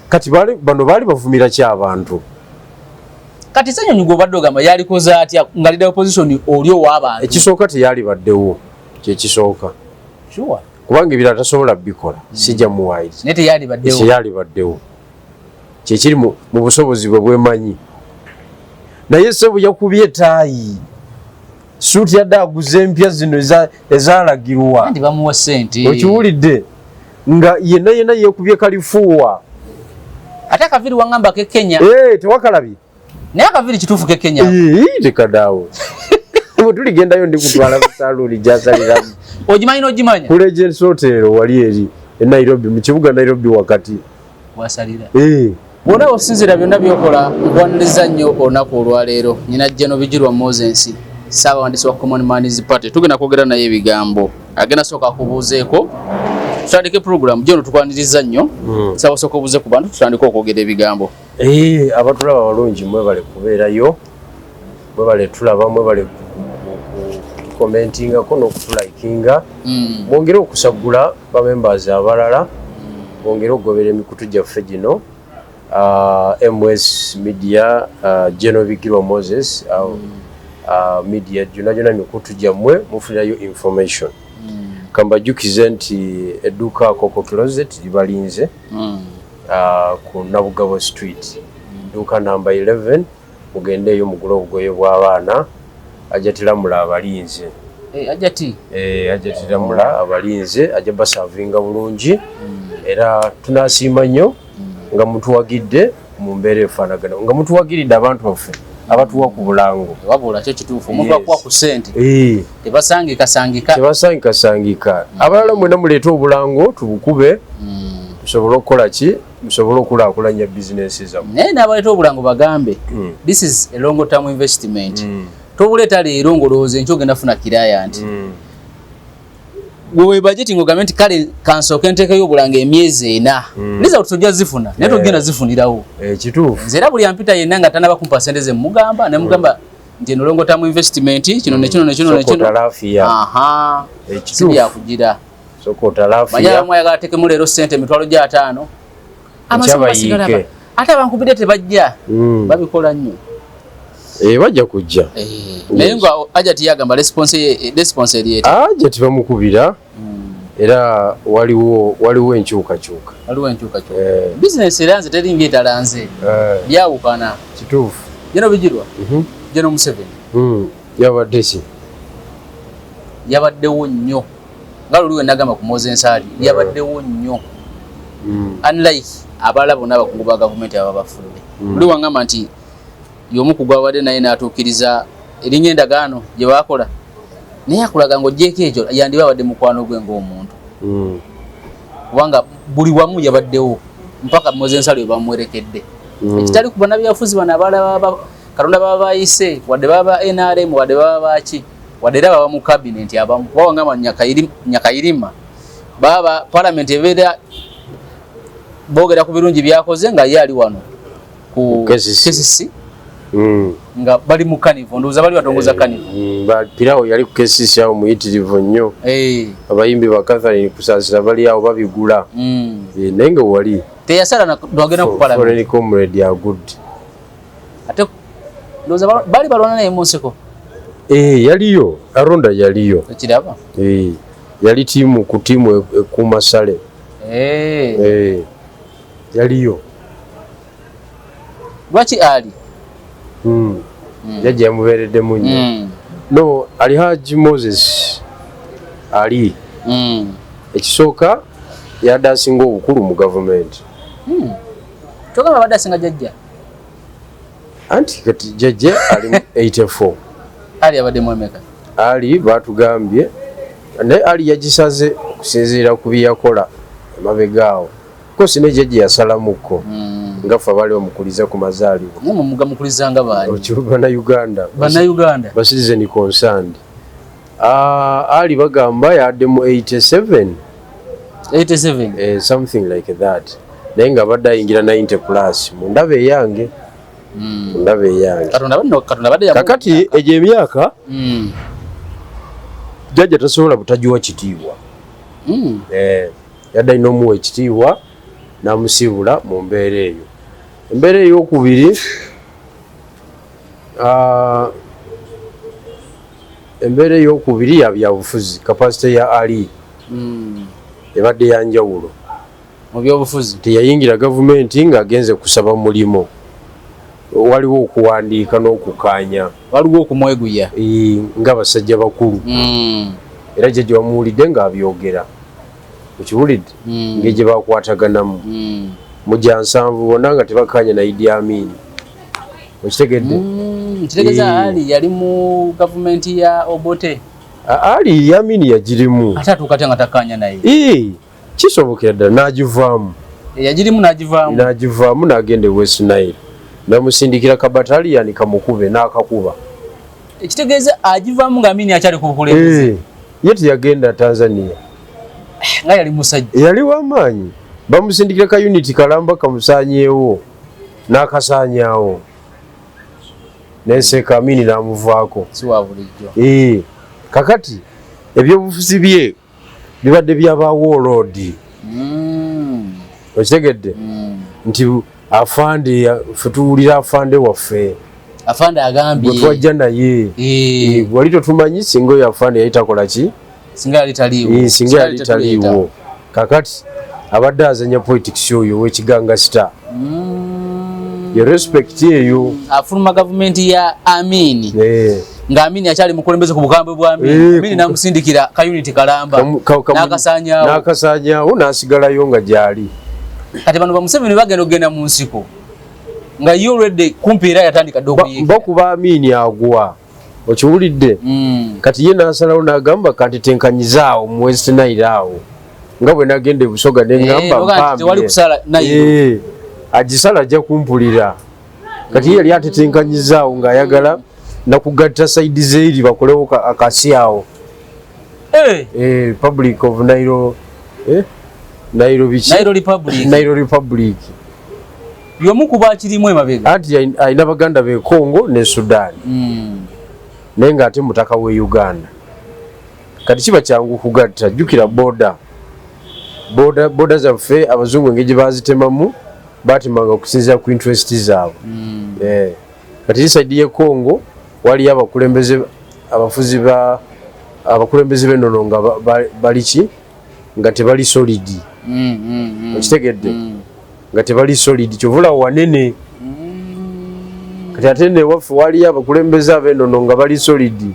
kati bano bali bavumira ki abantu kati Ssenyonyi gw'obadde ogamba yalikoze atya nga leader opposition oli ow'abantu ekisooka teyali baddewo kyekisooka sure kubanga ebirala tasobola bikola sijja muwairiza naye teyali baddewo teyali baddewo kyekiri mu busobozi bwe bwemanyi naye Ssebo yakubye etaayi suuti yadde aguze empya zino ezalagirwa ndi bamuwa ssente okiwulidde nga yenna yeekubye kalifuuwa ate akaviri wangamba ke Kenya tewakalabye naye akaviri kituufu ke Kenya tekadaawo bwe tuligendayo ndi kutwala busaluuli gyasaliramu ogimanyi n'ogimanya ku Legends Hotel wali eri e Nairobi mu kibuga Nairobi wakati wasalira bw'ona osinzira byonna byokola nkwaniriza nnyo olunaku olwaleero nyina Jeno Bijirwa Moses Ssaabawandiisi wa Common Man's Party tugenda kwogera naye ebigambo agenda sooka akubuuzeeko tutandike program Jeno tukwaniriza nnyo saawa sooka obuuze ku bantu tutandike okwogera ebigambo abatulaba balungi mwebale kubeerayo mwebale tulaba mwebale commentingako n'okutulaikinga mwongere okusagula bamembers abalala mwongere okugobera emikutu gyaffe gino MS Media Jeno Bijirwa Moses media gyonna mikutu gyammwe mufunirayo information kambajjukize nti edduuka Coco Closet libalinze ku Nabugabo Street edduuka namba 11 mugendeeyo mugule obugoye bw'abaana ajatiramula abalinze ajatiramula abalinze ajja basavinga bulungi era tunasiima nnyo nga mutuwagidde mu mbeera efaanagana nga mutuwagiridde abantu baffe abatuwa ku bulango wabula kyo kituufu omuntu akuwa ku ssente tebasangika abalala mwena muleeta obulango tubukube tusobole okukola ki tusobole okulaakulanya bizinensi zammwe naye n'abaleeta obulango bagambe this is a long term investment tobuleeta leero ng'olowooza enkya ogenda funa kiraya nti wewe budget ngogambe nti kale kansooke nteekayo obulanga emyezi 4 liza tojja zifuna naye togenda zifunirawo kituufu nze era buli ampita yenna nga tanaba kumpa sente ze mugamba ne mugamba nti eno longo tamu investment kino nekino si byakugira manya mwayagala tekemu leero sente emitwalo gya 5 amasomasigala ate abankubidde tebajja babikola nnyo bajja kujja naye nga Ajati yagamba response yeti Ajati bamukubira era waliwo enkyukakyuka business era nze teri ng'etalanze byawukana kituufu Jeno Bijirwa Jeno Museveni yabaddewo nnyo nga luli we nagamba ku Moses ali yabaddewo nnyo unlike abalala bonna abakungu ba gavumenti aba bafudde luli wangamba nti y'omu ku gwabadde naye n'atuukiriza erinnya endagaano gye baakola naye akulaga ng'oggyeko ekyo yandiba abadde mukwano gwe ng'omuntu kubanga buli wamu yabaddewo mpaka Moses ali we bamuwerekedde ekitali ku bannabyabufuzi bano abalala Katonda baba bayise wadde baba NRM wadde baba baki wadde era baba mu cabinet abamu wawangamba Nyakayirima baba parliament ebeera boogera ku birungi byakoze nga ye ali wano ku KCC nga bali mu kanivo ndoza bali batongoza kanivo Pirawo yali ku KCC awo muyitirivu nnyo abayimbi ba Catherine kusaasira bali awo babigula naye nga wali teyasala ndwagenda ku parliament foreign comrade ya good ate ndoza bali balwana naye Monseko yaliyo aronda yaliyo ekiraba yali tiimu ku tiimu ekumasale yaliyo lwaki ali jajja yamubeereddemu nnyo no ali Haji Moses ali ekisooka yadde asinga obukulu mu gavumenti togamba badde asinga jajja anti kati jajja ali 84 ali abadde mwemeka ali batugambye naye ali yagisaze okusinziira ku byeyakola emabegaawo kosi ne jajja yasalamukko ngafa bali omukuliza ku mazaalibwa mugamukulizanga baani Bannayuganda ba citizen concerned ali bagamba yadde mu 87 something like that naye nga badde ayingira 90 plus mu ndaba eyange kakati egyo emyaka jajja tasobola butagiwa kitiibwa yadde alina omuwa ekitiibwa namusibula mu mbeera eyo. Embeera ey'okubiri embeera ey'okubiri ya byabufuzi kapasite ya Ali ebadde yanjawulo mu byobufuzi. Teyayingira gavumenti ng'agenze kusaba mulimo, waliwo okuwandiika n'okukaanya, waliwo okumweguya ng'abasajja bakulu. Era gye bamuwulidde ng'abyogera mukiwulidde ng'egye bakwataganamu mujja nsanvu bonna nga tebakkaanya na Idi Amin. Okitegedde? Kitegeeza Ali yali mu gavumenti ya Obote. Ali Idi Amin yagirimu ate atuuka ate nga takkaanya naye. Kisobokera ddala n'agivaamu. Yagirimu n'agivaamu n'agenda e West Nile namusindikira ka bataliyani kamukube n'akakuba. Ekitegeeza agivaamu nga Amin akyali ku bukulembeze. Ye teyagenda Tanzania nga yali musajja, yali w'amaanyi. Bamusindikira ka unity kalamba kamusaanyeewo n'akasaanyaawo n'enseeka Amin n'amuvaako. si wa bulijjo. Kakati ebyobufuzi bye bibadde byabaawo olodi. Okitegedde nti afande ffe tuwulira afande waffe, afande agambye gwe twajja naye wali totumanyi singa oyo afande yali takola ki, singa yali taliiwo. singa yali taliiwo. Kakati abadde azanya politics oyo ow'ekiganga star ye respect eyo afuluma gavumenti ya Amin nga Amin akyali mukulembeze ku bukambwe bwa Amin namusindikira ka unity kalamba n'akasaanyaawo n'asigalayo nga gyali. Kati bano bamuseveni bagenda okugenda mu nsiko nga ye already kumpi era yatandika dde okuyiga bakuba Amin agwa. Okiwulidde? Kati ye n'asalawo n'agamba kantetenkanyizaawo mu West Nile awo nga bwe nagenda e Busoga ne ŋŋamba mpambye agisala ajja kumpulira. Kati ye yali atetenkanyizaawo ng'ayagala nakugatta saidi zeeri bakolewo akasi awo. Republic of Nairo Republic yomu kuba kirimu emabega anti ayina baganda be Congo ne Sudan naye ng'ate mutaka we Uganda. Kati kiba kyangu kugatta, jjukira boda zaffe abazungu engeri gye baazitemamu baatemanga okusinziira ku interest zaabwe. Kati saidi ye Congo waliyo abakulembeze b'ennono nga bali ki nga tebali solid. Okitegedde? Nga tebali solid kyovula wanene. Kati ate newaffe waliyo abakulembeze ab'ennono nga bali solid.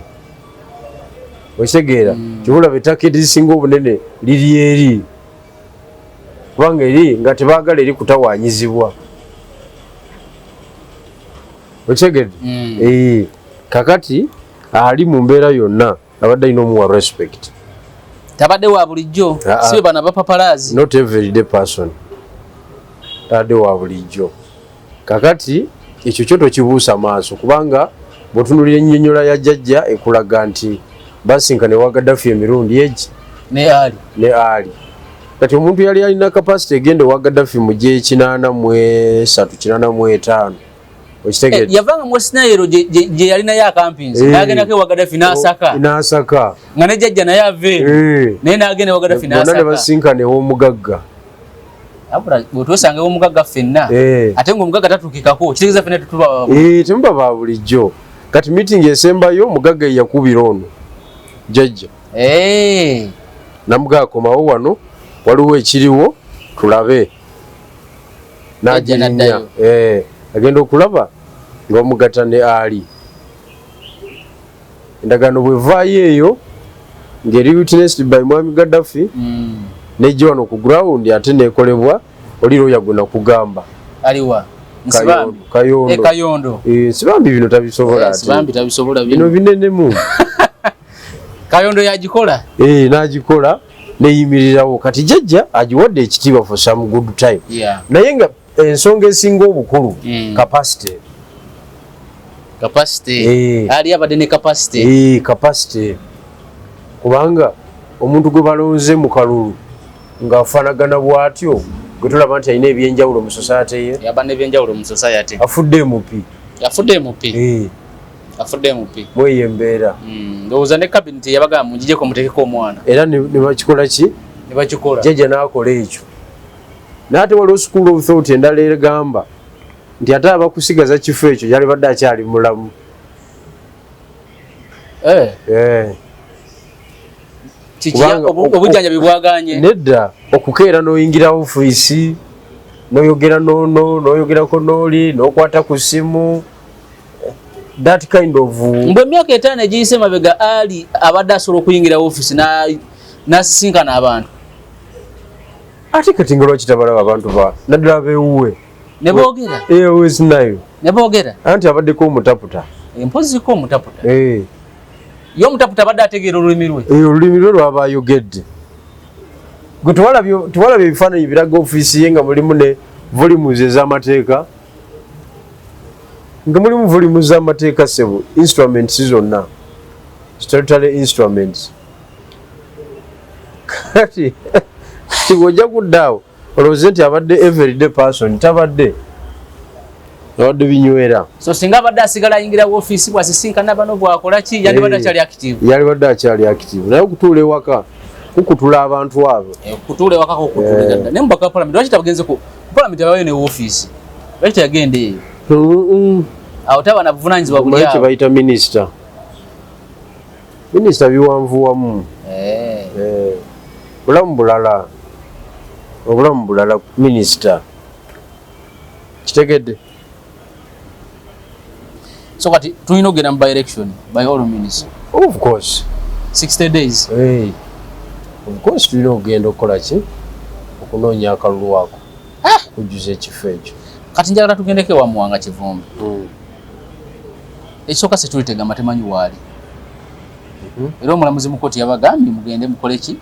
Okitegeera? Kyovula bettaka erisinga obunene liri eri kubanga eri nga tebaagala eri kutawaanyizibwa. Okitegedde? Kakati ali mu mbeera yonna abadde alina omuwa respect. tabadde wa bulijjo sibe bana bapapalazi. Not everyday person. Tabadde wa bulijjo. Kakati ekyo kyo tokibuusa maaso kubanga bw'otunuulira ennyonnyola ya jjajja ekulaga nti basinkane wa Gaddafi emirundi egi ne Ali. Kati omuntu yali alina capacity egende wa Gaddafi mu gye 83-85. Yavanga mu Sinairo gye yali naye akampinzi n'agendako wa Gaddafi n'asaka nga ne jjajja naye ave naye n'agenda wa Gaddafi n'asaka. Bonna ne basinkane ew'omugagga. Bw'otwesanga ew'omugagga ffenna ate ng'omugagga tatuukikako kitegeeza ffenna tetuba temuba ba bulijjo. Kati meeting esembayo omugagga ye yakubira ono jjajja namugagga komawo wano waliwo ekiriwo tulabe n'agirinya agenda okulaba ng'omugatta ne Ali. Endagaano bw'evaayo eyo ng'eri witnessed by Mwami Gaddafi nejja wano ku ground ate neekolebwa oliro yaguna kugamba aliwa Kayondo. Sibambi bino tabisobola bino binenemu. Kayondo yagikola n'agikola neyimirirawo. Kati jjajja agiwadde ekitiibwa for some good time naye nga ensonga esinga obukulu capacity ali abadde ne capacity kubanga omuntu gwe balonze mu kalulu ng'afaanagana bw'atyo gwe tulaba nti alina ebyenjawulo mu society ye afudde mupi mweyo embeera ndowooza ne cabinet yabagamba mugijeko mutekeko omwana era ne bakikola ki ne bakikola jjajja n'akola ekyo n'ate waliwo school of thought endala egamba nti ate abakusigaza kifo ekyo yali badde akyali mulamu. obujjanjabi bwaganye nedda okukeera n'oyingira ofiisi n'oyogera n'oyogerako n'oli n'okwata ku ssimu that kind of mbwe emyaka 5 egiyise mabega ali abadde asobola okuyingira ofiisi n'asisinkana abantu ate kati nga lwaki tabalaba abantu naddala beewuwe ne boogera ewesinayo ne boogera anti abaddeko omutaputa empoziko omutaputa ye omutaputa abadde ategeera olulimi lwe olulimi lwe lwaba ayogedde gwe tewalabye ebifaananyi biraga ofiisi ye nga mulimu ne volumes ez'amateeka nga mulimu volumes z'amateeka sebo instruments zonna statutory instruments kati ojja kuddaawo olowooze nti abadde everyday person tabadde binywera so singa abadde asigala ayingira ofiisi bw'asisinkana bano bwakola ki yandibadde akyali active naye okutuula ewaka kukutula abantu abo kutuula ewaka kokutula naye mubaka wa palamenti lwaki tabagenze ku palamenti abayo ne ofiisi lwaki teyagenda eyo awo taba na buvunanyizibwa buli awo bayita minisita biwanvuwamu obulamu bulala minisita kitegedde so kati tulina okugenda mu by election by all means of course 60 days of course tulina okugenda okukola ki okunoonya akalulu ako kujjuza ekifo ekyo kati njagala tugendeko ewa Muwanga Kivumbi ekisooka se tulitegama temanyi waali era omulamuzi mu kkooti yabagambye mugende mukole ki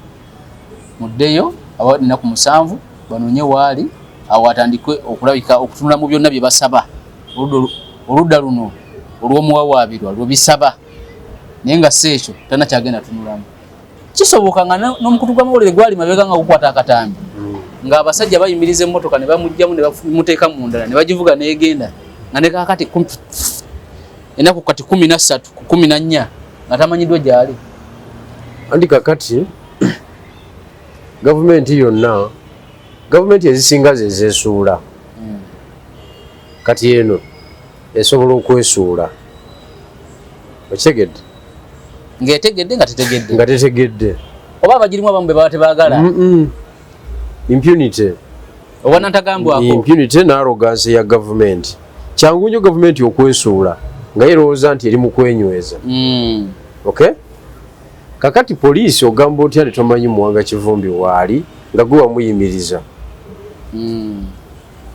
muddeyo ennaku 7 banoonye waali awo atandikwe okulabika okutunula mu byonna bye basaba oludda luno olw'omuwawaabirwa lwebisaba naye nga si ekyo tanakyagenda tunulamu kisoboka nga n'omukutu gw'amawulire gwali mabega nga gukwata akatambi ng'abasajja bayimiriza emmotoka ne bamugjamu ne bamuteeka mu ndala ne bagivuga n'egenda nga ne kakati ennaku kati 13 14 nga tamanyiddwa gyali andi kakati gavumenti yonna gavumenti ezisinga zezeesuula kati eno esobola okwesuula okitegedde ng'etegedde nga tetegedde oba abagirimu abamu be baba tebaagala impunity oba nantagambwako impunity n'arrogance ya gavumenti kyangu nnyo gavumenti okwesuula nga yerowooza nti eri mu kwenyweza okay kakati poliisi ogamba otya ne tomanyi Muwanga Kivumbi waali nga gwe wamuyimiriza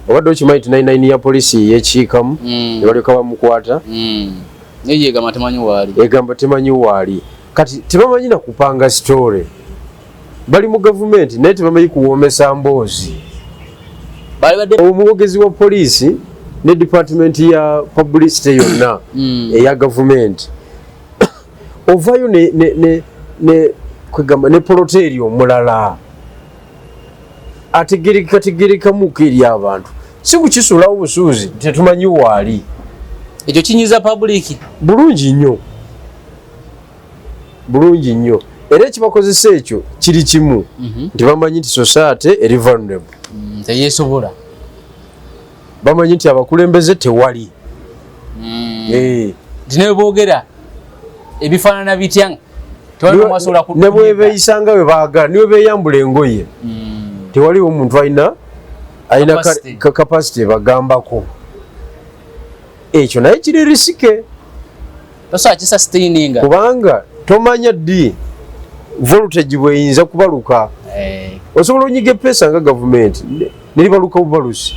obadde okimanyi nti 99 ya poliisi yekiikamu ne balyoka bamukwata egamba temanyi waali kati tebamanyi nakupanga sitore bali mu gavumenti naye tebamanyi kuwoomesa mboozi omwogezi wa poliisi ne department ya publicity yonna eya gavumenti ovayo ne poloteri omulala ategerekamuko eri abantu si kukisulawo busuuzi tetumanyi waali ekyo kinyiza public bulungi nnyo era ekibakozesa ekyo kiri kimu nti bamanyi nti society eri vulnerable teyesobola bamanyi nti abakulembeze tewali ne boogera ebifaanana bitya ne bwebeeyisanga bwe baagala niwe beeyambula engoye tewaliwo omuntu alina capacity bagambako ekyo naye kiri risike kubanga tomanya ddi voltage bweyinza kubaluka osobola onyiga epeesa nga gavumenti neribaluka bubalusi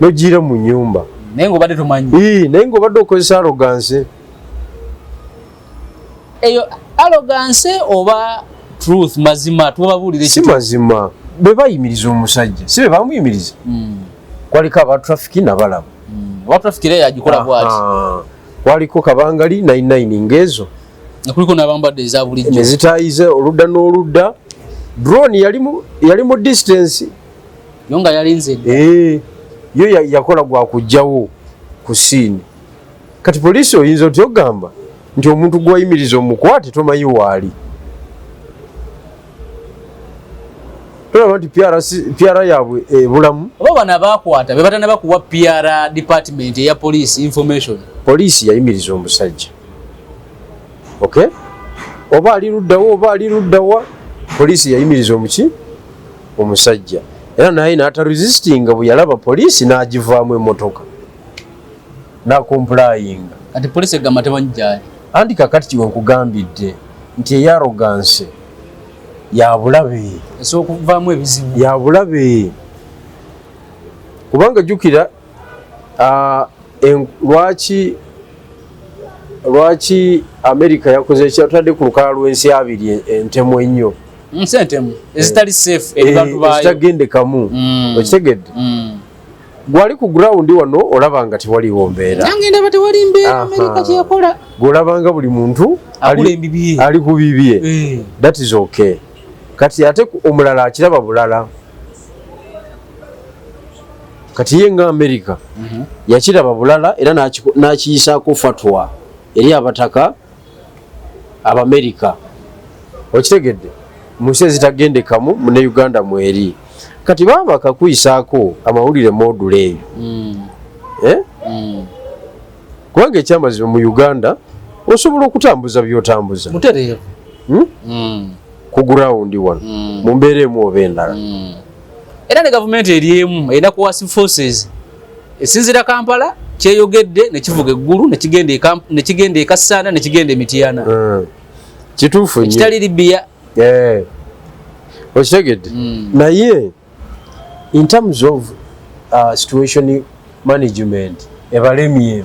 nogiira mu nyumba naye ngaobadde tomanyi naye ngaobadde okozesa arrogance eyo arrogance oba truth mazima tubabuulire si mazima bwe bayimiriza omusajja si be bamuyimiriza kwaliko aba traffic nabalaba wa traffic era yagikola bwati kwaliko kabangali 99 ngezo kuliko n'abambadde eza bulijjo nezitayize oludda n'oludda drone yali mu distance yo nga yalinze yo yakola gwa kujjawo ku scene kati poliisi oyinza otyo ogamba nti omuntu gwayimiriza omukwate tomanyi waali tulaba nti PR yaabwe bulamu. Oba bana bakwata be batana bakuwa PR department ya police information. Police yayimiriza omusajja. Okay? Oba ali luddawa police yayimiriza omusajja. Era naye n'ata resisting bwe yalaba police n'agivaamu emmotoka. Na complying. Ati police egamba tebanjali. Andi kakati kiwe nkugambidde nti eyarrogance ya bulabe. So kuvaamu ebizibu. Ya bulabe. Kubanga jjukira lwaki America yakoze ekyatadde ku lukalala lw'ensi abiri entemu ennyo. Nsentemu ezitali safe eri bantu baayo. Ezitagendekamu. Okitegedde? Gwali ku ground wano olaba nga tewaliwo mbeera. Nange ndaba tewali mbeera America kye yakola. Gwolabanga buli muntu ali ku bibye. That is okay. Kati ate omulala akiraba bulala. Kati ye nga America yakiraba bulala era n'akiyisaako fatwa eri abataka Abamerica. Okitegedde? Muse zitagendekamu mu ne Uganda mweri. Kati baba kakuyisaako amawulire module eyo. Kubanga ekyamazima mu Uganda osobola okutambuza byotambuza. Mutereevu. Ku ground wano. Mu mbeera emu oba endala. Era ne gavumenti eriemu erina kuwasi forces esinzira Kampala kyeyogedde ne kivuga eggulu ne kigenda e Kassanda ne kigenda e Mityana. Kituufu nnyo. Kitali Libya. Okitegedde? Naye in terms of situation management ebalemye.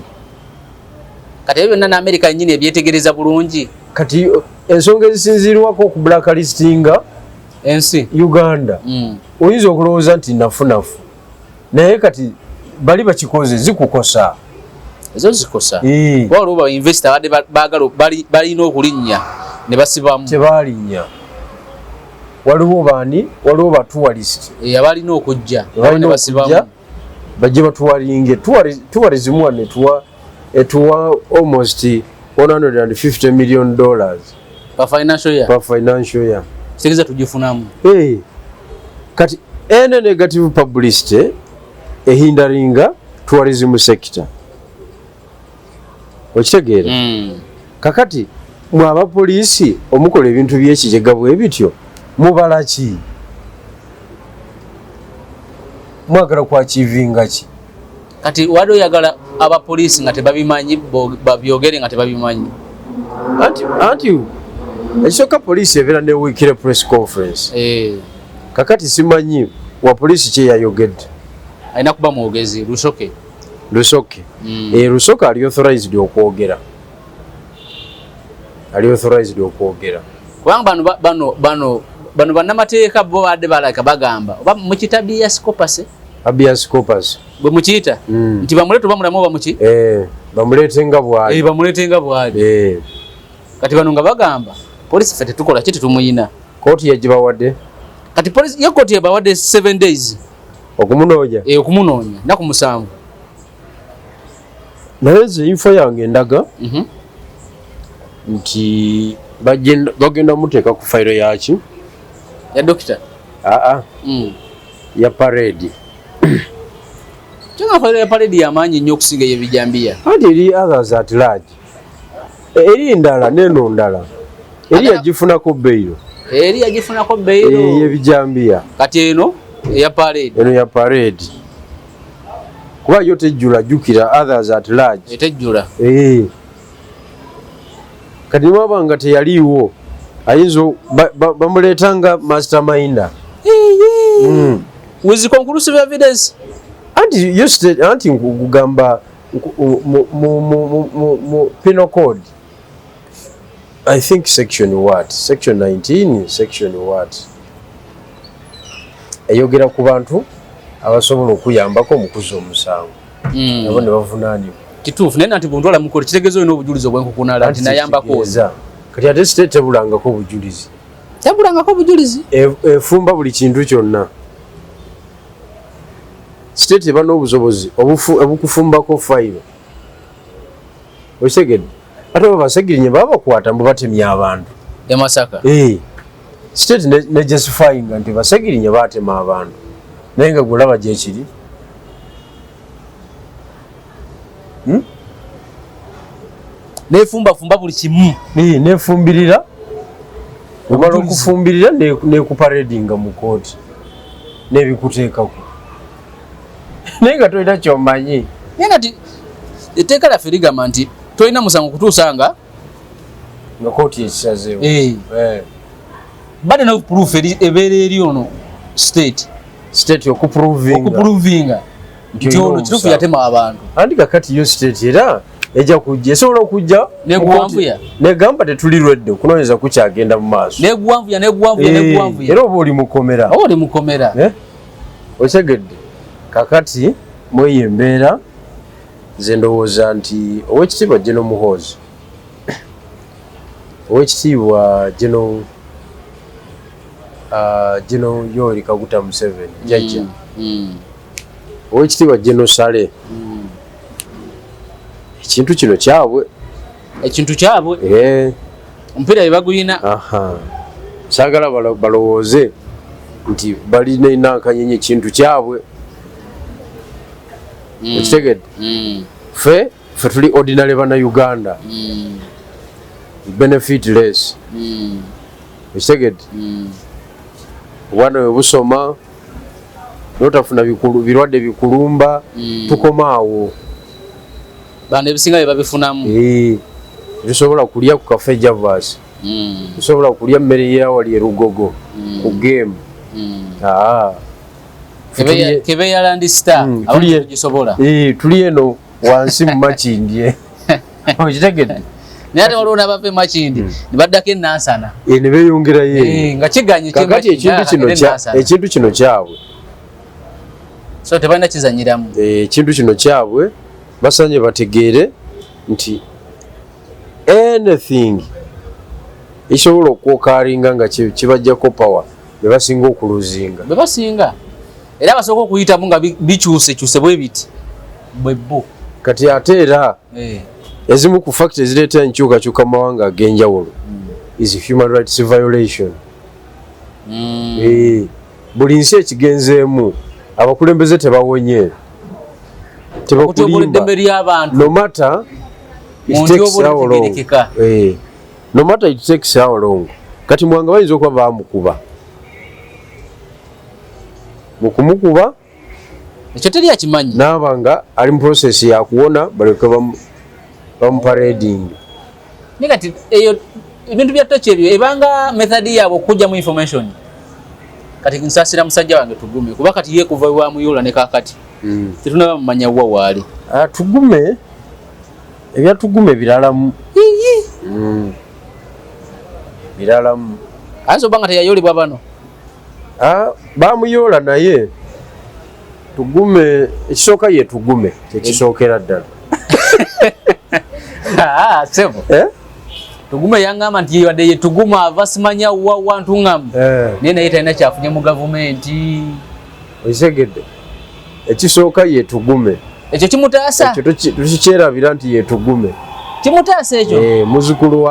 Kati ebyo byonna n'Amerika nnyini ebyetegereza bulungi. Kati ensonga ezisinziirwako ku blacklistinga ensi Uganda oyinza okulowooza nti nafunafu naye kati bali bakikoze zikukosa. Ezo zikosa. Waliwo investor badde baagala balina okulinnya ne basibamu. Tebalinnya. Waliwo baani? Waliwo ba tourist. Abalina okujja ne basibamu. Bajje batuwalinge. Tourism one etuwa almost $150 million. Per financial year. Per financial year. Segeza tujifunamu. Kati any negative publicity ehindaringa tourism sector. Okitegeera? Kakati mwaba poliisi omukola ebintu by'ekigega bwe bityo mubala ki? Mwagala kwachivinga ki? Kati wado yagala aba poliisi nga tebabimanyi babyogere nga tebabimanyi. Anti ekisoka poliisi ebeera ne weekly press conference. Kakati simanyi wa poliisi kye yayogedde. Alina kuba mwogezi Lusoke. Lusoke ali authorized okwogera. Kubanga bano bannamateeka bo badde balaka bagamba oba mukita habeas corpus. Habeas corpus bwe mukiyita nti bamuleete bamulamu oba muki? Bamuleetenga bwali. Bamuleetenga bwali. Kati bano nga bagamba poliisi ffe tetukola ki tetumuyina. Kooti yagibawadde. Kati poliisi ya kooti yabawadde 7 days okumunoonya. Okumunoonya naku 7. Naye nze info yange endaga nti bagenda muteeka ku fayiro yaki? Ya dokita? Ya parade. Kyanga fayiro ya parade y'amaanyi nnyo okusinga y'ebijambiya. Ati eri others at large. Eri ndala neno ndala. Eri yagifunako beyiro. Y'ebijambiya. Kati eno eya parade. Eno ya parade. Kuba yo tejjula jjukira others at large. Etejjula. Kati mwabanga teyaliiwo ayinza bamuleetanga masterminder. With conclusive evidence. Anti nkugamba mu penal code. I think section 19 section eyogera ku bantu abasobola okuyambako omukuzi omusango. Nabo ne bavunaanibwa. Kituufu naye nti buntu olamukola kitegezo ino obujulizi obwenkukunala nti nayambako. Kati ate state tebulangako obujulizi. Efumba buli kintu kyonna. State eba n'obusobozi obukufumbako fayiro. Okitegedde? Ate baba basegirinye baba bakwata mbu batemya abantu. E Masaka. state ne justifying nti basegirinya batema abantu naye nga gulaba gye kiri nefumba buli kimu nefumbirira omala okufumbirira nekuparedinga mu kooti nebikuteekako naye nga tolina kyomanyi naye nga etteeka lyaffe ligamba nti tolina musango kutuusa nga kooti ekisazeewo burden of proof ebeera eri ono state okuprovinga nti ono kituufu yatema abantu andi kakati yo state era ejja kujja esobola okujja negamba tetulirwedde okunoonyeza kukyagenda mu maaso neguwanvuya era oba oli mukomera otegedde kakati mweyo embeera nze ndowooza nti owekitiibwa General Muhoozi owekitiibwa General Yoweri Kaguta Museveni jjajja owekitiibwa General Sale ekintu kino kyabwe omupiira bebaguyina saagala balowooze nti balina inankanyenye ekintu kyabwe ekitegedde ffe tuli ordinary bana Uganda benefit less ekitegedde obwana bwe busoma notafuna birwadde bikulumba tukomaawo bano ebisinga bebabifunamu tusobola kulya ku kafe Javas tusobola kulya mmere yawali erugogo ku game kebeya Land Star tuli eno wansi mu Makindye okitegedde naye ate waliwo n'abava Makindye nibaddako enansana ne beeyongerayo nga kiganye kakati ekintu kino kyabwe so tebalina kizanyiramu ekintu kino kyabwe basanye bategeere nti anything ekisobola okwokalinga nga kibajjako power bebasinga okuluzinga era basooka okuyitamu nga bikyuse bwe biti bwebbo kati ate era ezimu ku factor ezireeta enkyukakyuka mu mawanga ag'enjawulo is human rights violation. Buli nsi ekigenzeemu abakulembeze tebawonye tebakulimba no matter it takes how long. No matter it takes how long. Kati mwanga bayinza okuba bamukuba mukumukuba ekyo teri akimanyi n'abanga ali mu process ya kuwona baleke bamuparading. Negati eyo ebintu bya touch ebyo ebanga method yabo okujja mu information kati nsasira musajja wange tugume kuba kati ye kuva wa muyula ne kakati tetuna bamanya wa wali tugume ebya tugume biralamu biralamu azo banga teyayolebwa bano bamuyola naye tugume ekisooka ye tugume kyekisookera ddala sebo tugume yangamba nti wadde ye tuguma avasimanya wa wantu ngamu naye naye talina kyafunye mu gavumenti oisegedde ekisooka ye tugume ekyo kimutaasa ekyo tukikyerabira nti ye tugume kimutaasa ekyo muzukulu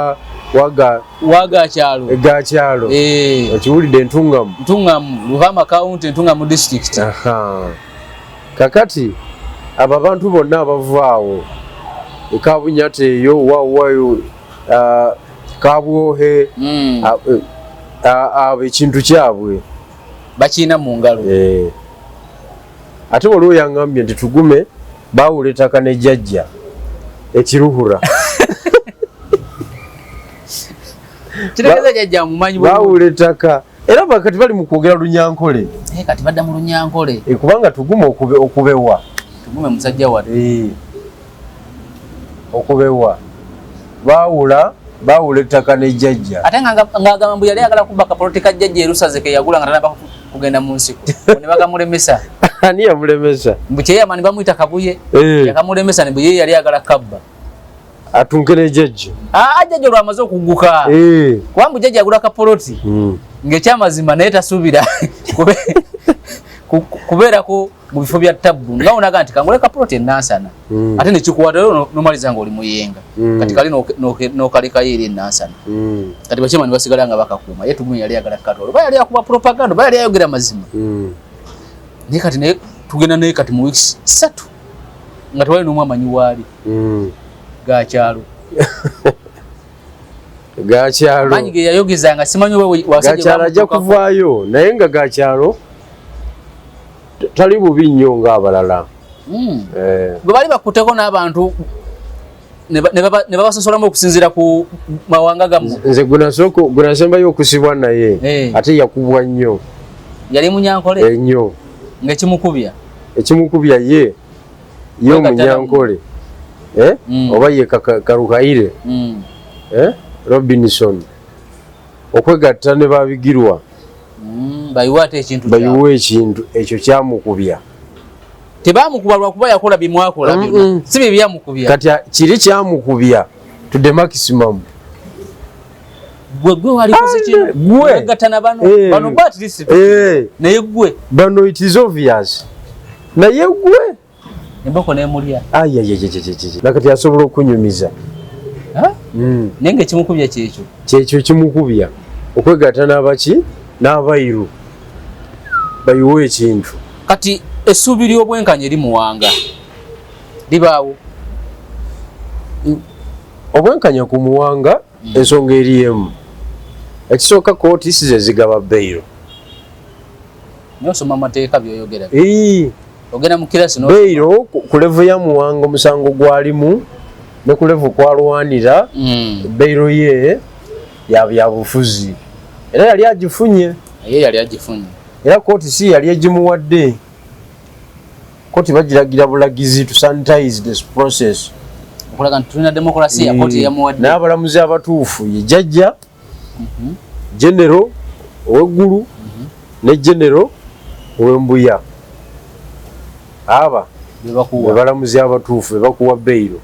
waga kyalo okiwulidde ntungamu Luhama County ntungamu district. Kakati abo abantu bonna abavaawo ekabunyate eyo wawayo kabwohe abo ekintu kyabwe bakiina mu ngalo ate waliwo yangambye nti tugume bawula ettaka ne jjajja ekiruhura kiregeza jjajja mumanyi bawula ettaka era bakati bali mu kwogera Lunyankole kati badda mu Lunyankole kubanga tugume okubewa tugume musajja wadde okubewa bawula ettaka ne jjajja ate ng'agamba mbu yali ayagala kubaka politika jjajja erusaze ke yagula nga tanaba kugenda mu nsiko ne bagamulemesa ani yamulemesa mbu kyeyamani bamuyita Kabuye yakamulemesa ne bwe ye yali ayagala kabba atunke ne jjajja jjajja olwamaze okuguka kubanga jjajja yagula kapoloti ng'ekyamazima naye tasubira kubeera ko mu bifo bya tabbu nga onaga nti kangoleka protein nansana ate ne kikuwata nomaliza nga oli muyenga kati kali no kaleka yeri nansana kati bachema ni basigala nga bakakuuma yetu gwe yali agala katolo ba yali akuba propaganda ba yali ayogera mazima ne kati ne tugenda ne kati mu weeks 3 nga twali no mwamanyi wali gakyalo gakyalo manyi ge yayogeza nga simanyi wewe wasaje gakyalo ajja kuvaayo naye nga gakyalo tali bubi nnyo ng'abalala bwe bali bakuteko n'abantu ne babasosolamu okusinziira ku mawanga gamu nze gunasembayo okusibwa naye ate yakubwa nnyo yali munyankole ennyo ng'ekimukubya ye omunyankole oba ye Karukaire Robinson okwegatta ne babigirwa bayiwa ekintu ekyo kyamukubya tebamukuba lwakuba yakola bimwakola si bye byamukubya kati kiri kyamukubya to the maximum gwe wali kuzikino gwe gatana bano bat list naye gwe bano it is obvious naye gwe embako nemulya nakati asobola okunyumiza nenge kimukubya kyekyo kimukubya okwegatta n'abaki n'abayiru bayiwa ekintu kati essuubi ly'obwenkanya eri muwanga libaawo obwenkanya ku muwanga ensonga eri emu ekisooka kooti si ze zigaba beyiro nosoma amateeka byoyogera ogenda mu kirasi beyiro ku levu ya muwanga omusango gwalimu ne ku levu kwalwanira beyiro ye yabyabufuzi era yali agifunye era kooti si yali egimuwadde kooti bagiragira bulagizi to sanitize this process okulaga nti tulina demokrasiya kooti yamuwadde n'abalamuzi abatuufu ye jjajja genero ow'eggulu ne genero ow'embuya aba be balamuzi abatuufu be bakuwa beyiro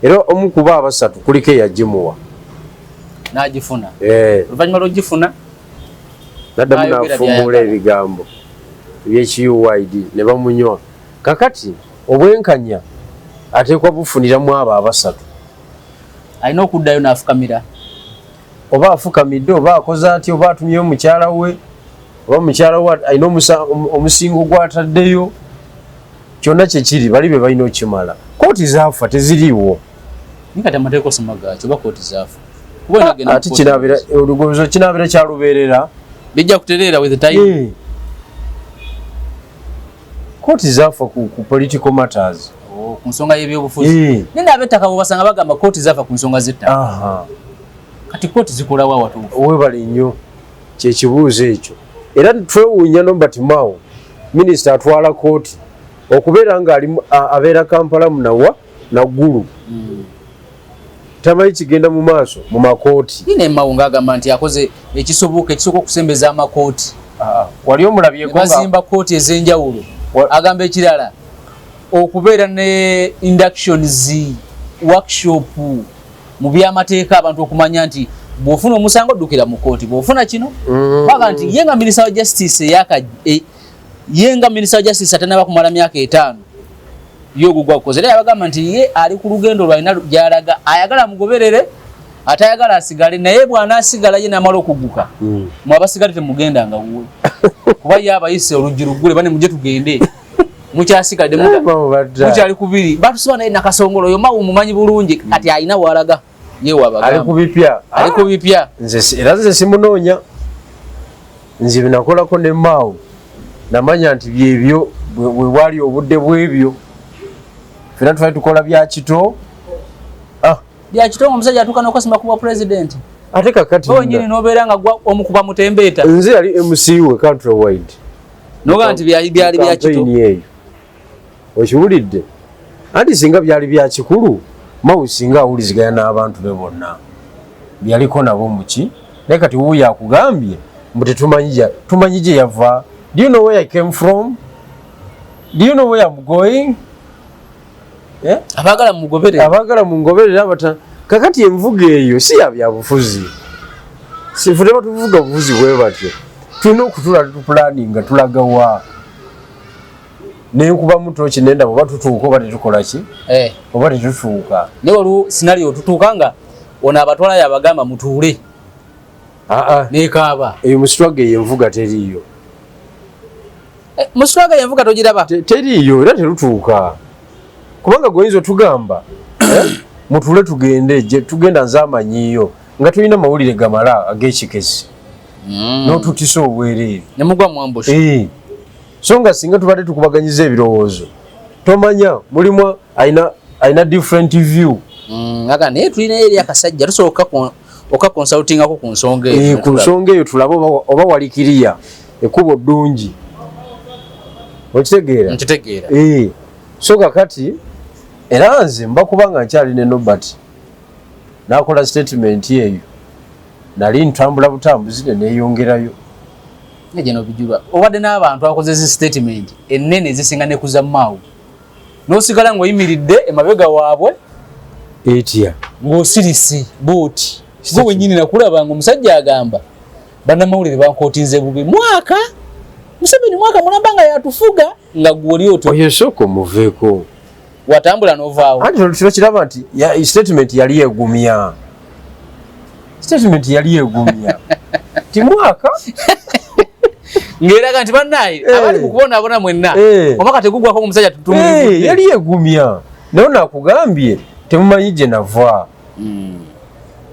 era omu kuba abasatu kuliko eyagimuwa n'agifuna oluvannyuma lw'ogifuna naddamu n'afumbula ebigambo ebyekiyuwaidi ne bamunywa kakati obwenkanya ateekwa bufuniramu abo abasatu alina okuddayo n'afukamira oba afukamidde oba akoze atya oba atumyeyo mukyala we oba mukyala we alina omusingo gw'ataddeyo kyonna kyekiri bali be balina okimala kooti zaafa teziriiwo nikati amateeka osoma gaakyo oba kooti zaafa ate olugobezo kinaabira kyalubeerera bijja kutereera with the time kooti zaafa ku political matters ku nsonga y'ebyobufuzi nina abettaka bwebasanga bagamba kooti zaafa ku nsonga z'ettaka kati kooti zikolawo awatuufu webale nnyo kyekibuuzo ekyo era twewuunya Norbert-Mao minisita atwala kooti okubeera nga abeera Kampala munawa naggulu tamanyi kigenda mu maaso mu makooti ine Mao ng'agamba nti akoze ekisoboka okusembeza amakooti wali omulabyeko bazimba kooti ez'enjawulo agamba ekirala okubeera ne inductions workshop mu byamateeka abantu okumanya nti bw'ofuna omusango oddukira mu kooti bw'ofuna kino baga nti yenga minisita wa justice atanaba kumala myaka 5 yogo gwakoze era yabagamba nti ye ali ku lugendo lwalina gyalaga ayagala mugoberere atayagala asigale naye bwana asigala ye namala okugguka mu abasigale temugenda nga wuwe kuba yabayise oluggi luggule bane muje tugende mukyasigadde mukyali kubiri batusiba naye nakasongolo oyo Mao mumanyi bulungi ati alina walaga ye wabagamba ali ku bipya era nze simunoonya nze binakolako ne Mao namanya nti byebyo bwe wali obudde bwebyo fena twali tukola byakito omusajja atuuka n'okwasima kuba president ate kakati nyini nobeera nga gwa omukuba mutembeeta nze yali MC we country wide noga nti byali byakito okiwulidde anti singa byali byakikulu Mao singa awuliziganya n'abantu be bonna byaliko nabo muki naye kati wuuyo akugambye mbu tumanyi gye yava. Do you know where I came from? Do you know where I'm going? Abagala mungoberere abata kakati envuga eyo si ya byabufuzi sifune batuvuga bufuzi bwe batyo tulina okutula tupulaninga tulagawa nenkuba muto kinenda oba tutuuka oba tetukola ki oba tetutuuka ne waliwo scenario tutuukanga ono abatwala yabagamba mutuule nekaaba eyo musitwaga yenvuga teriiyo musitwaga yenvuga togiraba teriiyo era terutuuka kubanga goyinza otugamba mutuule tugende tugenda nzaamanyiiyo nga tulina mawulire gamala ag'ekikesi n'otutisa obwereere nemugwa mwambush so nga singa tubadde tukubaganyiza ebirowoozo tomanya mulimu ayina different view aga naye tulina eri akasajja tusobola okakonsultingako ku nsonga eyo ku nsonga eyo tulabe oba walikiriya ekkubo ddungi okitegeera nkitegeera so kakati era nze mbakuba nga nkyali ne Nobert nakola statement eyo nali ntambula butambuzi neneeyongerayo negeno bijulwa obadde n'abantu akoze zi statement ennene ezisinga ne kuza maawo n'osigala ng'oyimiridde emabega waabwe etya ng'osirise booti gwe wennyini nakulaba nga omusajja agamba bannamawulire bankootinze bubi mwaka Museveni mwaka mulamba nga yatufuga nga gwoli otyo oyo soko muveeko watambula n'ovaawo anti tulakiraba nti statement yali egumya ti mwaka ngeraga nti bannaye abali mukubonaabona mwenna omwaka tegugwako omusajja tutumulidde yali egumya naye nakugambye temumanyi gye nava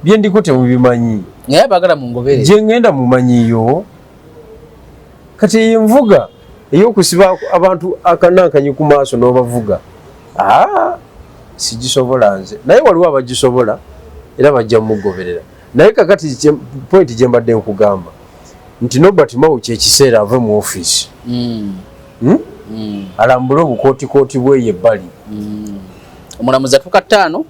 bye ndiko temubimanyi naye baagala mungobere gye ngenda mumanyiyo kati yenvuga ey'okusiba abantu akanankanyi ku maaso n'obavuga sigisobola nze naye waliwo abagisobola era bajja mugoberera naye kakati point gye mbadde nkugamba nti Nobert Mao kyekiseera ave mu ofiisi alambule obukootikooti bweye ebbali omulamuzi atuuka 5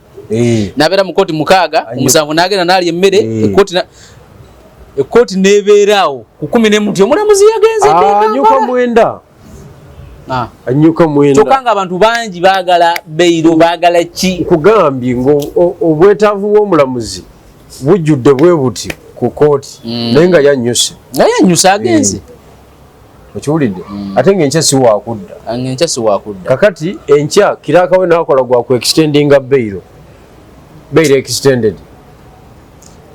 n'abeera mu kooti 6 omusanvu n'agenda n'alya emmere ekkooti n'ebeeraawo ku 11 nti omulamuzi yagenze anyuka mwenda kyokka nga abantu bangi baagala beyiro baagala ki kugambye ng'obwetaavu bw'omulamuzi bujjudde bwe buti ku kooti naye nga yanyuse agenze okiwulidde ate ng'enkya si waakudda kakati enkya kiraakawe n'akola gwa ku extendinga beyiro extended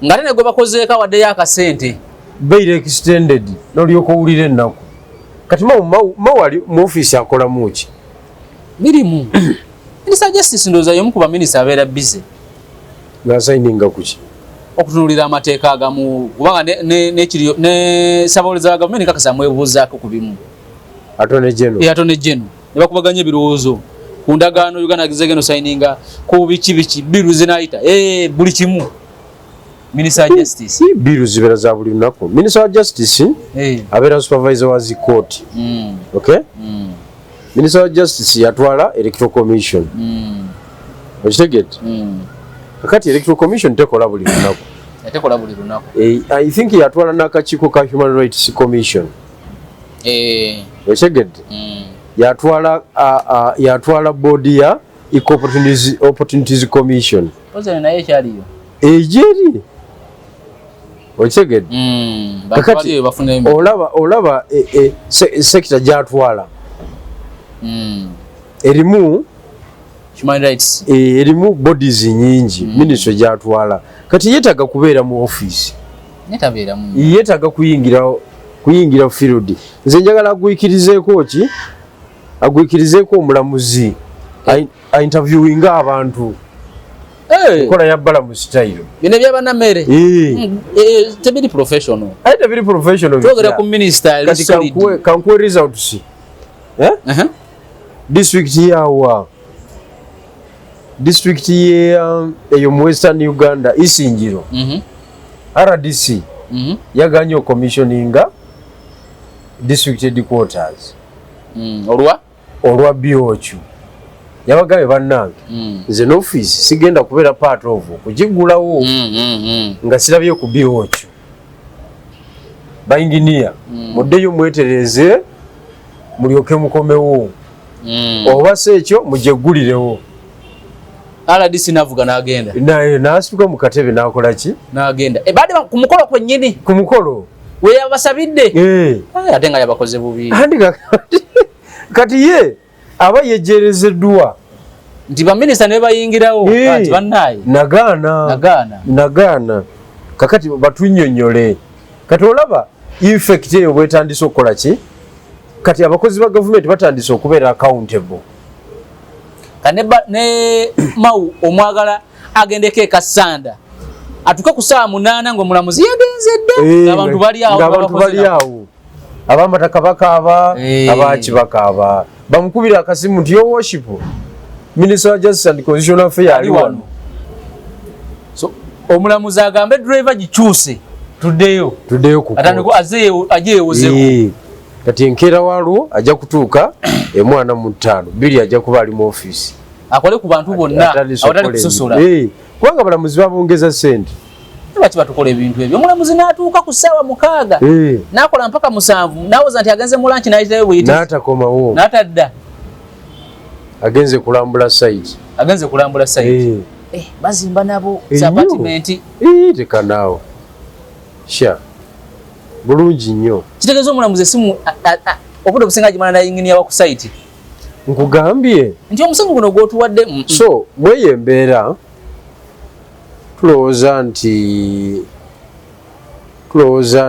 nga ate ne gwe bakozeeko waddeyo akasente beyiro extended n'olyoka owulira ennaku kati mawali mu ofiisi akolamu ki mirimu Minister Justice ndowooza y'omu ku baminisita abeera bize ng'asayininga ku ki okutunuulira amateeka agamu kubanga ne ssabawoleza wa gavumenti kakasa mwebuuzaako ku bimu atone geno ne bakubaganya ebirowoozo ku ndagaano Uganda agizegeno sayininga ku biki biru zinaayita buli kimu Minister wa Justice biru zibeera za buli lunaku Minister wa Justice abeera supervisor wa zi court okay Minister wa Justice yatwala Electoral Commission okitegedde kakati Electoral Commission tekola buli lunaku I think yatwala n'akakiiko ka Human Rights Commission okitegedde yatwala boodi ya Equal Opportunities Commission naye ekyaliyo ejeri okitegedde kakati olaba sekita gyatwala erimu human rights erimu bodies nyingi ministry gyatwala kati yeetaga kubeera mu office yeetaga kuyingira field nze njagala agwikirizeeko omulamuzi interviewinga abantu kola yabbala mu style bino by'abannamere tebiri professional twogera ku minister kati kankuwe results district yawa district eyo mu Western Uganda Isingiro RDC yaganye commissioninga district headquarters olwa byochu yabagabe bannange nze n'office sigenda kubeera part of kugigulawo nga sirabye ku byochu bainginia muddeyo mwetereze mulyoke mukomewo oba se ekyo mujeggulirewo RDC navuga n'agenda naye n'asituka mu katebe n'akola ki n'agenda baade ku mukolo kwennyini ku mukolo we yabasabidde ate nga yabakoze bubi kati ye aba yejerezeddwa nti baminisita ne bayingirawo kati bannaye nagaana kakati batunnyonnyole kati olaba effect eyo bwetandise okukola ki kati abakozi ba gavumenti batandise okubeera accountable ne Mau omwagala agendeko e Kasanda atuke ku saa 8 ng'omulamuzi yagenze dda abantu bali awo abamataka bakaaba abaki bakaaba bamukubira akasimu nti yo worship Minister of Justice and Constitutional Affairs ali wano so omulamuzi agambe driver gikyuse tuddeyo ku atandiko ajeewozeko kati enkeera waliwo ajja kutuuka emwana mu 5 bili ajja kuba ali mu office akole ku bantu bonna awatali kusosola kubanga balamuzi babongeza sente lwaki batukola ebintu ebyo omulamuzi n'atuuka ku ssaawa 6 n'akola mpaka 7 n'awoza nti agenze mu lanchi n'ayitayo bwiti n'atakomawo n'atadda agenze kulambula site bazimba nabo apartment tekanaawo sha bulungi nnyo kitegeeza omulamuzi esimu obudde businga gimala nayinginiya wa ku site nkugambye nti omusango guno gw'otuwadde so mweyo embeera tulowooza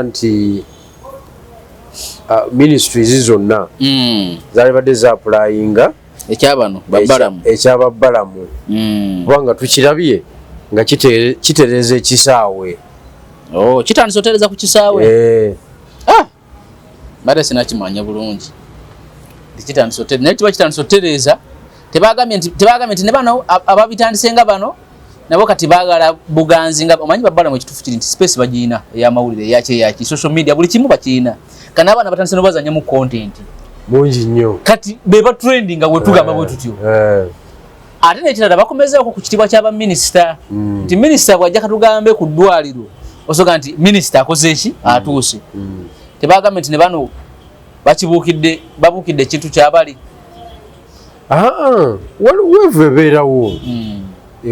nti ministries zonna zaali badde zaappulayinga ekyababalamu kubanga tukirabye nga kitereeza ekisaawe kitandisa otereza ku kisaawe bade sinakimanya bulungi naye kiba kitandisa otereza tebagambye nti ne bano ababitandise nga bano nabo kati baagala buganzi nga omanyi babalamu ekituufu kiri nti space bagiina ey'amawulire eyaki social media buli kimu bakiina kana abaana batandise nobazanya mu content mungi nnyo kati beba trending nga wetugamba bwe tutyo ate nekirala bakomezeeko ku kitibwa ky'abaminisita nti minisita bw'ajja katugambe ku ddwaliro osoga nti minisita akoze eki atuuse tebagambye nti ne bano babuukidde ekintu kyabali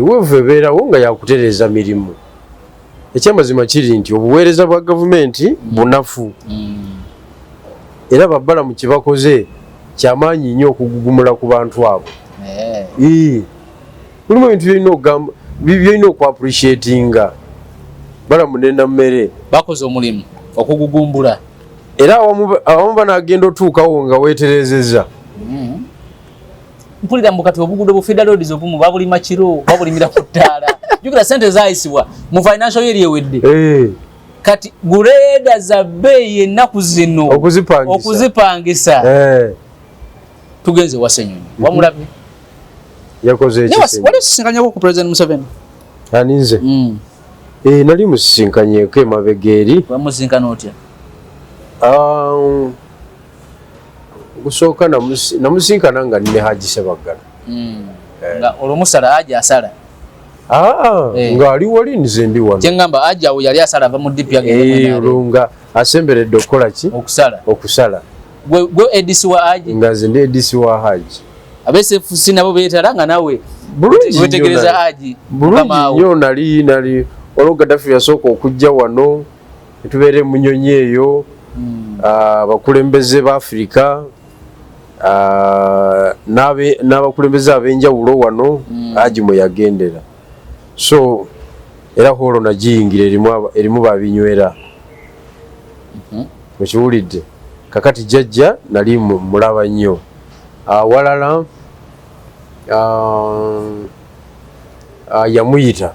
weevu ebeerawo nga yakutereeza mirimu ekyamazima kiri nti obuweereza bwa gavumenti bunafu era babbalamu kye bakoze kyamaanyi nnyo okugugumula ku bantu abo mulimu ebintu byolina okuappreciatinga balamu nenammere bakoze omulimu okugugumbula era awamu banagenda otuukawo nga weeterezeza mpulira mbu kati obugudo bu federal roads obumu babulima kiro babulimira ku ttaala jukira sente zayisibwa mu financial year ewedde kati gureeda za bbeeyi ennaku zino okuzipangisa tugenze Wasenyonyi wamulabye yakoze wali osisinkanyako ku President Museveni aninze nali musisinkanyeko emabega eri wamusinkana otya gusooka namusinkana nga nine Haji Ssebaggala nga olwomusala Haji asala nga ali wali nze ndi wano kyengamba Haji awo yali asala ava mu DP olunga asemberedde okukola ki okusala gwe edisi wa Haji nga nze ndi edisi wa Haji abesefusi nabo beetala nga nawe wetegereza Haji bulungi nnyo nali olwo Gaddafi yasooka okujja wano netubeere munyonyi eyo abakulembeze ba Afrika n'abakulembeze ab'enjawulo wano Haji mwe yagendera so era holo nagiyingira erimu babinywera mukiwulidde kakati jjajja nali mulaba nnyo awalala yamuyita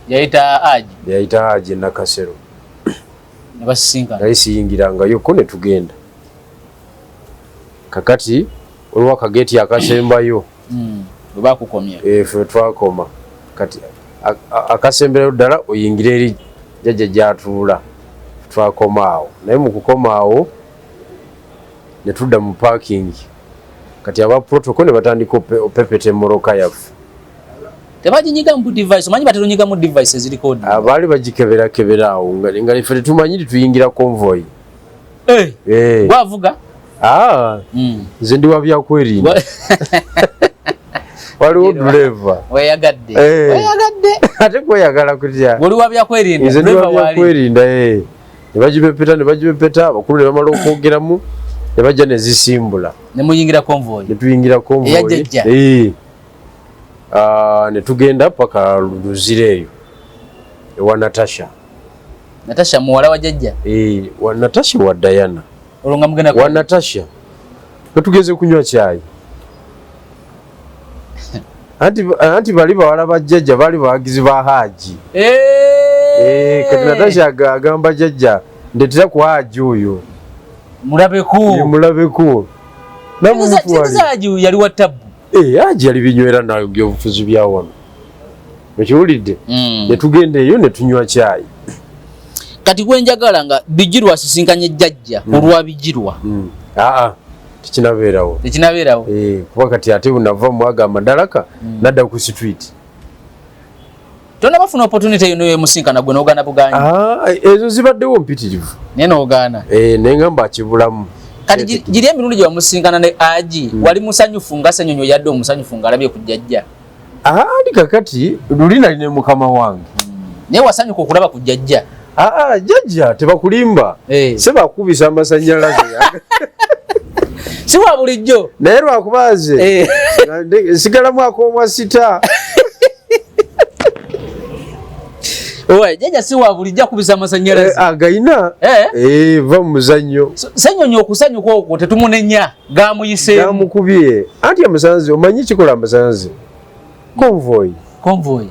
yayita Haji Nakasero naye siyingirangayo ne tugenda kakati olwa akageeti akasembayo ffe twakoma kati akasemberayo ddala oyingira eri jjajja gy'atuula twakoma awo naye mu kukoma awo ne tudda mu parking kati aba protocol ne batandika opepeta emmoroka yaffe tebaginyiga mu device omanyi baterunyiga mu device ezirikodi baali bagikeberakebera awo nga ife tetumanyi tuyingira convoy gwavuga nze ndi wa byakwerinda waliwo driver weyagadde ate kweyagala kutya oli wa byakwerinda nze ndi wa byakwerinda nebagibepeta abakulu ne bamala okwogeramu ne bajja ne zisimbula ne muyingira convoy ne tugenda paka Luzire eyo ewa Natasha muwala wa jjajja wa Natasha wa Diana olonga mugenda wa Natasha tugeze kunywa chai anti bali bawala ba jjajja bali bawagizi ba Haji kati Natasha agamba jjajja ndetera ku Haji oyo mulabeko Haji yali wa tabu Haji yali binywera nayo byobufuzi bya wano mekiwulidde ne tugenda eyo ne tunywa chai kati gwenjagala nga Bijirwa asisinkanye jjajja olwa Bijirwa tekinabeerawo kuba kati ate unava mwaga amadalaka nadda ku street tona bafuna opportunity eno yemusinkana gwe n'ogaana buganya ezo zibaddewo mpitirivu naye n'ogaana nengamba akibulamu kati giri emirundi gye wamusinkana ne Haji wali musanyufu nga Ssenyonyi yadde omusanyufu ng'alabye ku jjajja ali kakati luli nali ne mukama wange naye wasanyuka okulaba ku jjajja jjajja tebakulimba sebakubisa amasannyalaze si wa bulijjo naye lwakubaaze sigalamu akoomwa sita jjajja si wa bulijjo akubisa amasannyalaze agayina va mu muzannyo Ssenyonyi okusanyuka okwo tetumunenya gamuyiseemu gamukubye anti amasannyalaze omanyi kikola amasannyalaze convoy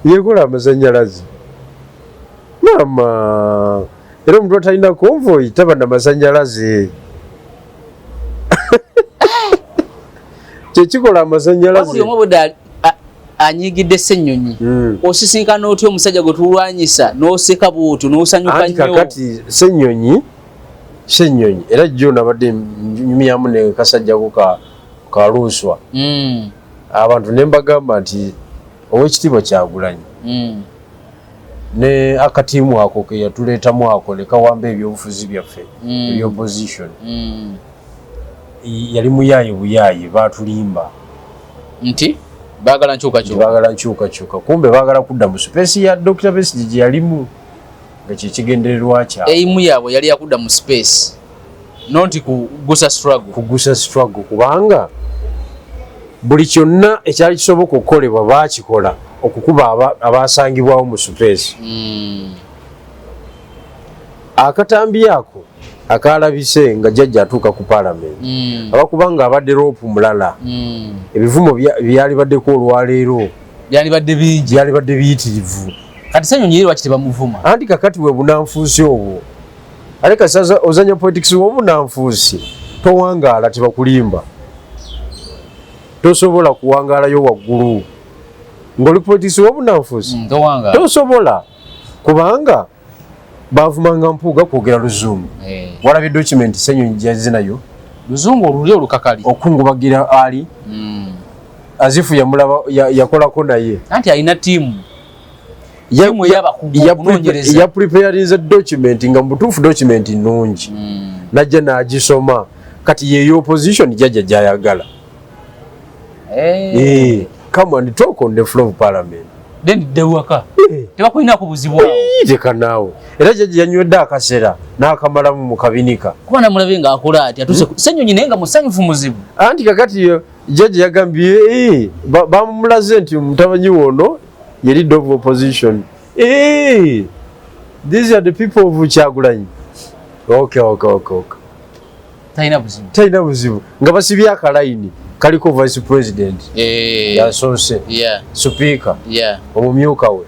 yekola amasannyalaze mama era omuntu atalina convoy taba na masannyalaze kyekikola amasannyalaze buli omu bwedda anyigidde Ssenyonyi osisinkana otya omusajja gwe tulwanyisa n'oseka bwotyo n'osanyuka nnyo kakati Ssenyonyi era jjo nabadde nyumyamu ne kasajjako ka Luswa abantu ne mbagamba nti ow'ekitiibwa Kyagulanyi ne akatiimu ako ke yatuleetamu ako leka wamba ebyobufuzi byaffe ebyopposition yali buyaayi baatulimba nti baagala nkyukakyuka kumbe baagala kudda mu space ya Dr. Besigye gye yalimu nga kyekigendererwa kyabwe eimu yaabwe yali yakudda mu space nonti kugusa struggle kubanga buli kyonna ekyali kisoboka okukolebwa baakikola okukuba abasangibwawo mu space akatambi ako akalabise nga jjajja atuuka ku parliament abakubanga abadde rope mulala ebivumo byali baddeko olwaleero byali badde biyitirivu kati Ssenyonyi yeri wakiti bamuvuma anti kakati we bunanfuusi obwo ale kasaza ozanya politics w'obunanfuusi towangaala tebakulimba tosobola kuwangaalayo waggulu ng'oli politics w'obunanfuusi tosobola kubanga bavumanga mpuuga kwogera Luzungu walabye document Ssenyonyi gyazinayo Luzungu oluli olukakali okungubagira ali azifu yamulaba yakolako naye anti alina tiimu ya preparinze document nga mutuufu document nnungi najja n'agisoma kati yeyo opposition jjajja gyayagala come and talk on the floor of parliament then dewaka tebakulina kubuzibwa tekanaawe era jjajja yanywedde akasera n'akamalamu mu kabinika kuba namulabe nga akola ati atuse Ssenyonyi naye nga musanyufu muzibu anti kakati jjajja yagambye bamulaze nti mutabanyi wono ye leader of opposition these are the people of Kyagulanyi okay talina buzibu nga basibye akalayini kaliko vice president yasoose speaker omumyuka we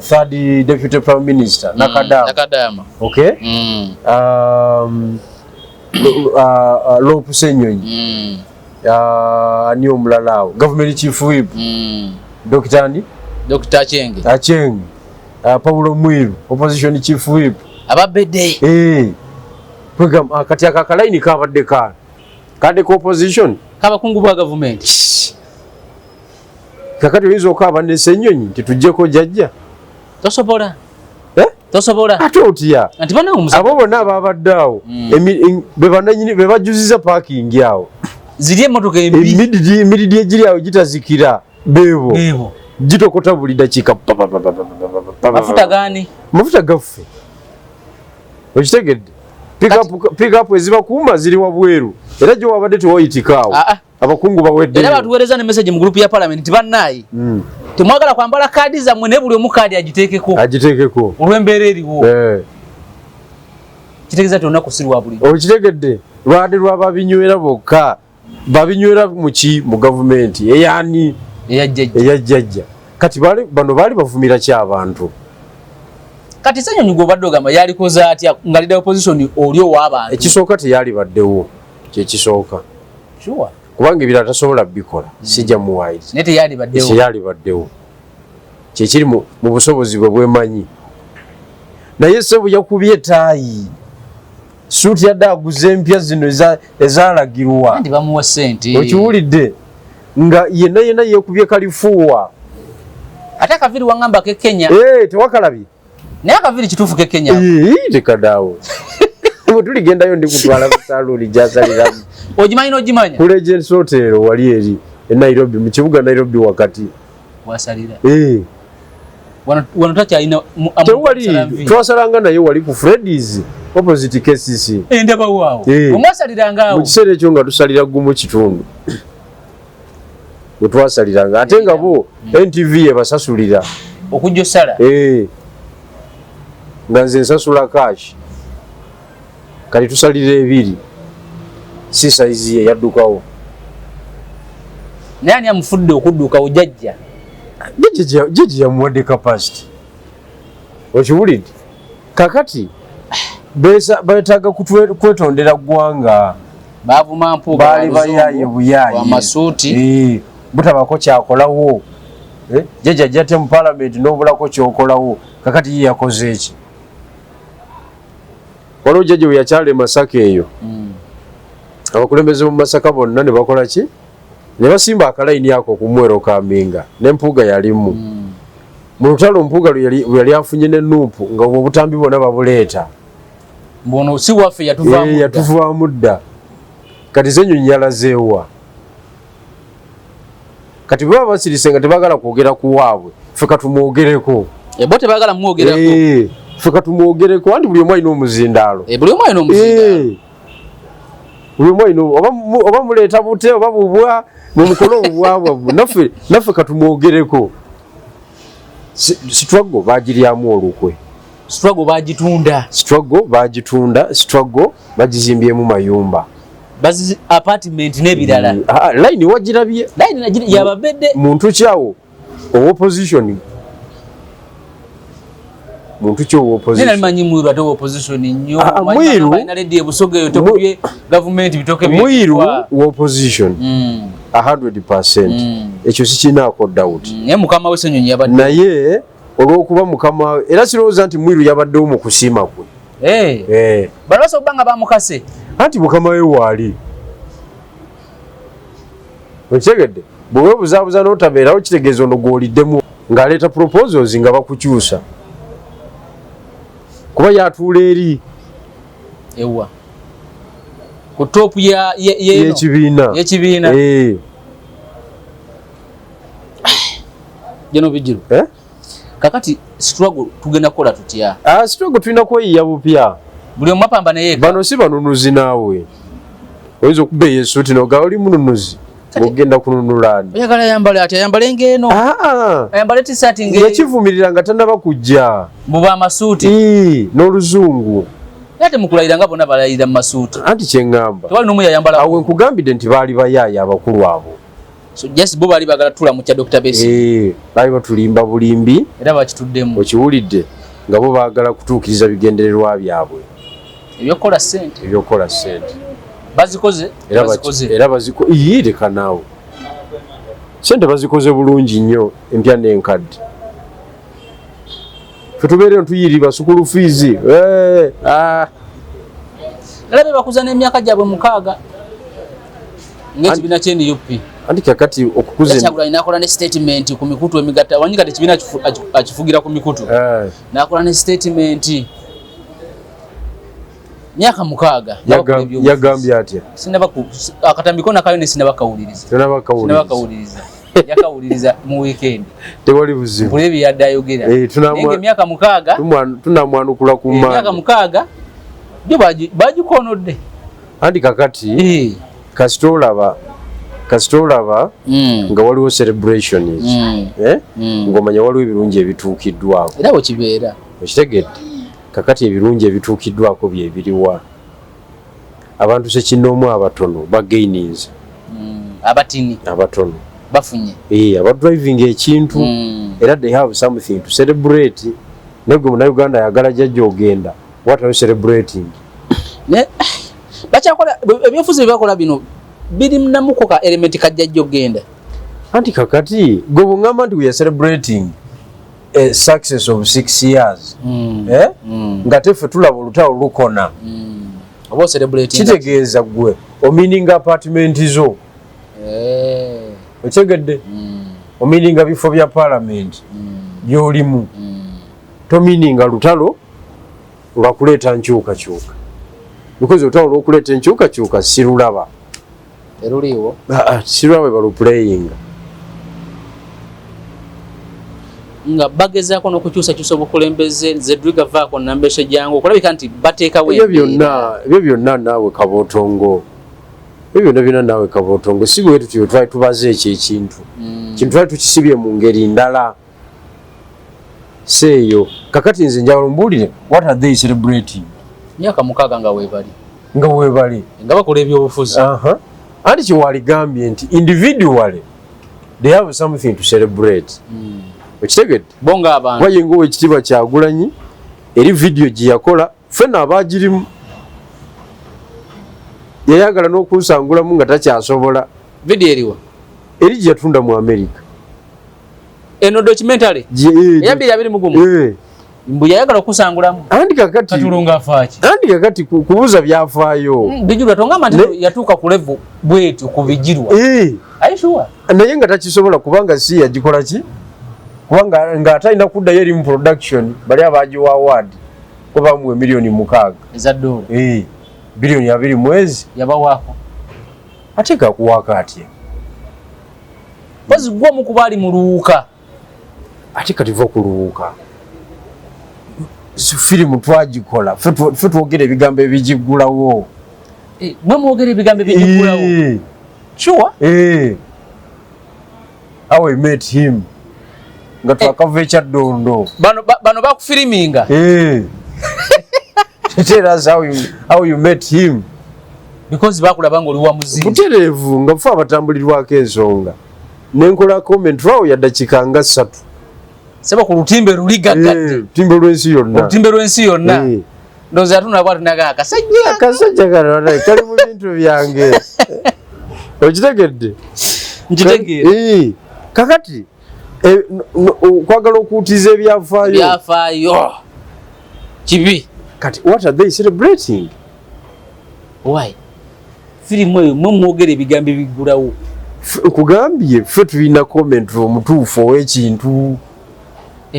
third deputy prime minister Nakadama okay Lopu Ssenyonyi ani omulala awo government chief whip Dr. Acheng Paulo Mwiru opposition chief whip ababedde program kati akakalaini kabadde kade ko opposition kabakungu bwa government kakati oyinza okaba ne Ssenyonyi titujjeko jjajja tosobola ate otya abo bonna ababaddeawo bebajuziza parking awo ziri emotoka emididi egiri awo gitazikira beebo gitokota buli dakiika mafuta gani mafuta gaffe okitegedde pick up eziba kuuma ziri wabweru era gye wabadde tewoyitikaawo abakungu bawedde era batuweereza ne message mu group ya parliament bannayi temwagala kwambala kaadi zammwe ne buli omu kaadi agiteekeko olw'embeera eriwo kitegeeza olunaku si lwa bulijjo okitegedde lwade lwababinywera bokka babinywera muki mu gavumenti eyani eyajjajja kati bano baali bavumira ki abantu kati Ssenyonyi gw'obadde ogamba yalikoze atya nga leader opposition oli ow'abantu ekisooka teyali baddewo kyekisooka kubanga ebira tasobola bikola sijja muwairiza naye teyali baddewo kyekiri mu busobozi bwe bwemanyi naye ssebo yakubye etaayi suuti yadde aguze empya zino ezalagirwa ndi bamuwa ssente okiwulidde nga yenna yeekubye kalifuuwa ate akaviri wangamba ke Kenya tewakalabye naye akaviri kituufu ke Kenya tekadaawo tuligendayo ndi kutwala kusaluuni gyasaliramu ogimanya ku Legends Hotel wali eri e Nairobi mu kibuga Nairobi wakati wasalira wano takyalina tewali twasalanga naye wali ku Freddy's opposite KCC ndaba waawo omwasaliranga awo mu kiseera ekyo nga tusalira gumu kitundu bwe twasaliranga ate nga bo NTV ebasasulira okujja osala nga nze nsasula cash kati tusalira ebiri si size ye yaddukawo naye ani amufudde okuddukawo jjajja jjajja yamuwadde capacity okiwulidde kakati beetaaga kwetondera ggwanga baavuma mpuuga baali bayaaye buyaaye amasuuti butabako kyakolawo jjajja jjate mu palamenti n'obulako kyokolawo kakati ye yakoze eki waliwo jjajja we yakyala e Masaka eyo abakulembeze mu Masaka bonna ne bakola ki ne basimba akalayini ako okumwero kaminga n'empuuga yalimu mu lutalo mpuuga lwe yali afunye n'ennuupu nga obwo obutambi bwonna babuleeta mbono si waffe yatuvaamu dda kati Ssenyonyi yalazeewa kati bwe baba basirise nga tebaagala kwogera ku waabwe ffe katumwogereko bo tebaagala mwogerako ffe katumwogereko anti buli omu alina omuzindaalo buli omu alina omuzindaalo buli omu alina oba muleeta bute oba bubwa mumukole obubwabwabwe naffe katumwogereko Struggle bagiryamu olukwe Struggle bagitunda Struggle bagizimbyemu mayumba bazi apartment n'ebirala line wagirabye line yababedde muntu kyawo opposition muntu kyo opposition nina limanyi mwiru ate opposition nnyo mwiru na radio busoge yo tokubye government bitoke bye mwiru opposition 100% ekyo sikinaako doubt ne mukama we Ssenyonyi yabadde naye olwokuba mukama era sirowooza nti mwiru yabaddewo mu kusiima kwe balasa obanga bamukase anti mukama we waali okitegedde bwe weebuzaabuza n'otabeerawo kitegeeza ono gw'oliddemu ng'aleeta proposals nga bakukyusa kuba yatuula eri ewa ku top y'ekibiina jeno bijiru kakati struggle tugenda kukola tutya struggle tulina kweyiya bupya buli omu apambana yeeka bano si banunuzi naawe oyinza okubeeya essuuti noga oli mununuzi ogenda kununulani oyagala yambale ati ayambale ng'eno ayambale t-shirt ng'eyo yakivumirira nga tannaba kujja buba amasuuti n'oluzungu ate mukulayira nga bonna balayira mu masuuti anti kyeŋŋamba tewali n'omu yayambala awo nkugambidde nti baali bayaaye abakulu abo so just bo baali baagala tula mu kya Dr. Besigye baali batulimba bulimbi era bakituddemu okiwulidde nga bo baagala kutuukiriza bigendererwa byabwe ebyokukola ssente bazikoze era bazireka naawe ssente bazikoze bulungi nnyo empya n'enkadde fe tubeereyo ntuyiriba sukulu fiizi era be bakuza n'emyaka gyabwe 6 ng'ekibiina ky'NUP anti kakati okukuza Kyagulanyi n'akola ne statement ku mikutu emigatta wanyi kati ekibiina akifugira ku mikutu n'akola ne statement myaka 6 yagambye atya akatambiko nakayo ne sinabakawuliriza yakawuliriza mu weekend tewali buzibu buli byadde ayogera naye emyaka 6 tunamwanukula ku emyaka 6 byo bagikonodde andi kakati kasitolaba nga waliwo celebrations ng'omanya waliwo ebirungi ebituukiddwako era bwe kibeera okitegedde kakati ebirungi ebituukiddwako byebiriwa abantu sekinnoomu abatono bagaininze abatini abatono bafunye abadriving ekintu era they have something to celebrate negwe munauganda ayagala jjajja ogenda what are you celebrating bakyakola ebyofuzi byebakola bino biri namuko ka element kajjajja ogenda anti kakati gwe bw'ŋŋamba nti we are celebrating a success of 6 years nga teffe tulaba olutalo lukona oba celebrating kitegeeza gwe omininga apartment zo okyegedde omininga bifo bya parliament byolimu tomininga lutalo lwakuleeta nkyukakyuka because olutalo lw'okuleeta enkyukakyuka sirulaba eruliwo sirulaba baluplayinga nga bagezaako n'okukyusakyusa obukulembeze zedriga vaako nambeshe jangu okulabika nti bateekawo ebyo byonna naawe kabootongo ebyo byonna naawe kabootongo si bwe tutyo twali tubaze ekyo ekintu kintu twali tukisibye mu ngeri ndala seeyo kakati nze njawulo mbuulire what are they celebrating myaka 6 nga weebali nga bakola ebyobufuzi anti kyewaligambye nti individually they have something to celebrate okitegedde bonga abantu wayenga owekitiibwa Kyagulanyi eri vidiyo gye yakola ffenna abaagirimu yayagala n'okunsangulamu nga takyasobola vidiyo eriwa eri gye yatunda mu America eno documentary eyabiri abiri mugumu mbu yayagala okusangulamu andi kakati katulunga afaaki andi kakati kubuuza byafaayo bijirwa tongamba nti yatuuka ku level bwetyo ku bijirwa ayishuwa naye nga takisobola kubanga si yagikola ki kubanga nga atalina kuddayo eri mu production bali abagiwa award ko bamuwe $6,000,000 eza dola $2 mwezi yabawaako ate kakuwaaka atya pozi gwo mukuba ali mu luwuka ate kati va ku luwuka firimu twagikola ffe twogera ebigambo ebigigulawo mwe mwogera ebigambo ebigigulawo sure how I met him nga twakava ekyaddondo bano bakufiriminga tell us how you met him because bakulaba nga oli wa muzinzi butereevu nga ffe abatambulirwako ensonga nenkola comment lwawo ya dakiika nga 3 seba ku lutimbe luligagadde lutimbe lw'ensi yonna ndowooza tunabwa tunaga akasajja kali mu bintu byange okitegedde nkitegeera kakati okwagala okuutiza ebyafaayo kibi kati what are they celebrating why firimu eyo mwe mwogera ebigambo ebigulawo nkugambye ffe tulina comment omutuufu ow'ekintu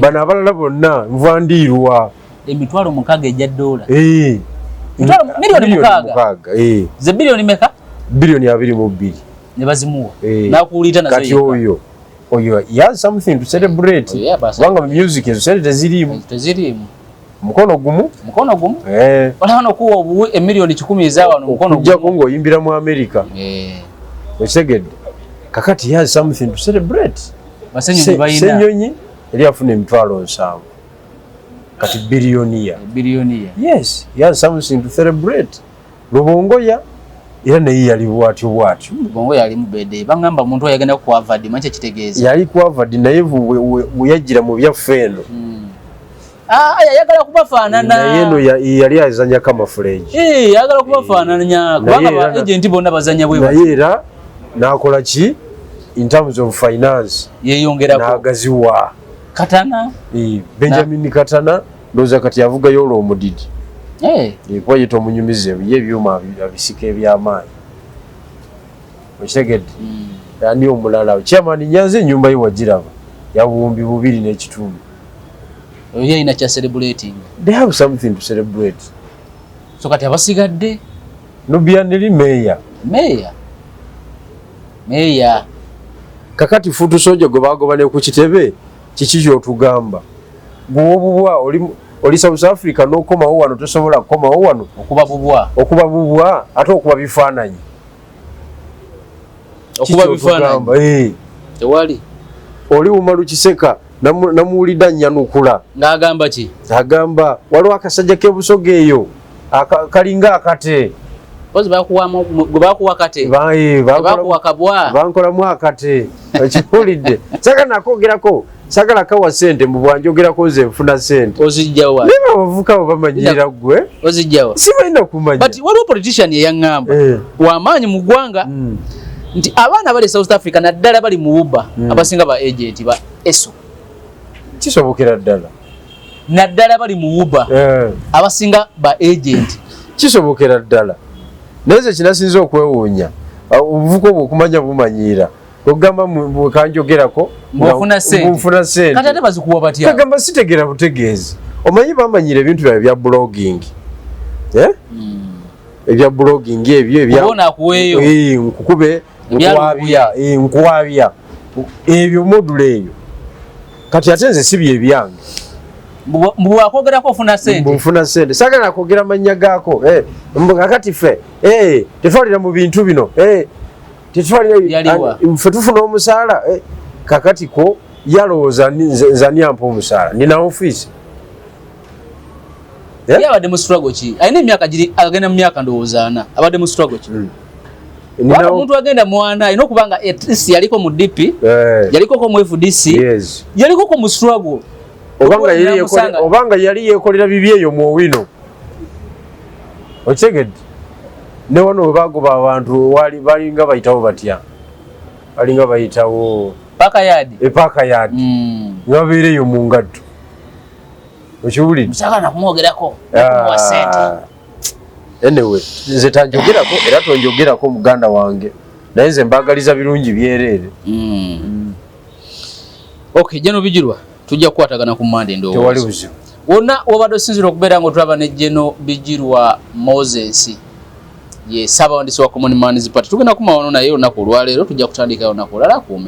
bano abalala bonna nvandiirwa $6,000,000 ejja dola $6,000,000 ze biliyoni meka $2.22 ne bazimuwa nakuwulita nazo kati oyo he has something to celebrate kubanga mu music ezo sente teziriimu mukono gumu olaba nokuwa $1,000,000 ezawano mukono gumu kujjako ng'oyimbira mu America okitegedde kakati he has something to celebrate Ssenyonyi eri afuna $7,000,000 kati biliyoniya yes he has something to celebrate Lubongoya era naye yali bwatyo Lubongoya yali mubede bangamba omuntu oyagenda ku Harvard manche kitegeeza yali ku Harvard naye bweyajjira mu byaffe eno yayagala kubafaanana naye eno yali azanya camouflage yayagala kubafaananya kubanga ba agent bonna bazanya bwe naye era n'akola ki in terms of finance yeyongerako n'agaziwa Katana Benjamin Katana ndowooza kati yavugayo olw'omudidi kuba yita omunyumize ye ebyuma abisika eby'amaanyi okitegedde ani omulala chairman Nyanzi ennyumba ye wagiraba ya buwumbi 2.5 oyo ina kya celebrating they have something to celebrate so kati abasigadde Nubianeli meya kakati futu soja gwe bagobane ku kitebe kiki kyotugamba gw'obubwa oli South Africa n'okomawo wano tosobola kukomawo wano okubabubwa ate okuba bifaananyi tewali oli Umaru Kiseka namuwulidda nnyanukula ng'agamba ki agamba waliwo akasajja k'ebusoga eyo kalinga akate bakuwa kate bakuwa kabwa bankolamu akate okiwulidde sagala nakwogerako sagala kawa sente mu bwanjogerako nze nfuna sente ozijjawa niba abavubuka bo bamanyira gwe ozijjawa sibalina kumanya but waliwo politician yeyaŋŋamba w'amaanyi mu ggwanga nti abaana bali South Africa naddala bali mu Uber abasinga ba agent ba ESO kisobokera ddala naddala bali mu Uber abasinga ba agent kisobokera ddala neze kinasinza okwewuunya obuvuko bwokumanya bumanyiira ogamba bwekanjogerako mbufuna sente kati ate bazikuwa batya kagamba sitegera butegeezi omanyi bamanyira ebintu byawe bya blogging ebya blogging ebyo nkukube nkuwabya ebyo module eyo kati ate nze si bye byange mbwakwogerako ofuna sente sagala nakwogera mannya gaako kakati ffe tetwalira mu bintu bino ffe tufuna omusaala kakati ko yalowooza nzanyampa omusaala nina ofiisi abadde mu struggle ki alina emyaka giri agenda mu myaka ndowooza 4 abadde mu struggle ki omuntu agenda mu 4 alina okuba nga at least yaliko mu DP yalikoko mu FDC yalikoko mu struggle obanga yali yekolera bibi eyo mu Owino okitegedde ne wano webagoba abantu balinga bayitawo batya balinga bayitawo epaka yaadi nga babeereyo mu ngatto okiwulidde anyway nze tanjogerako era tonjogerako muganda wange naye nze mbagaliza birungi byereere okay Jeno Bijirwa tujja kukwatagana ku Monday ndowooza tewali buzibu wonna wabadde osinzira okubeera ng'otulaba ne Jeno Bijirwa Moses ye Ssaabawandiisi wa Common Man's Party tugenda kumawono naye olunaku olwaleero tujja kutandikayo olunaku olala kuume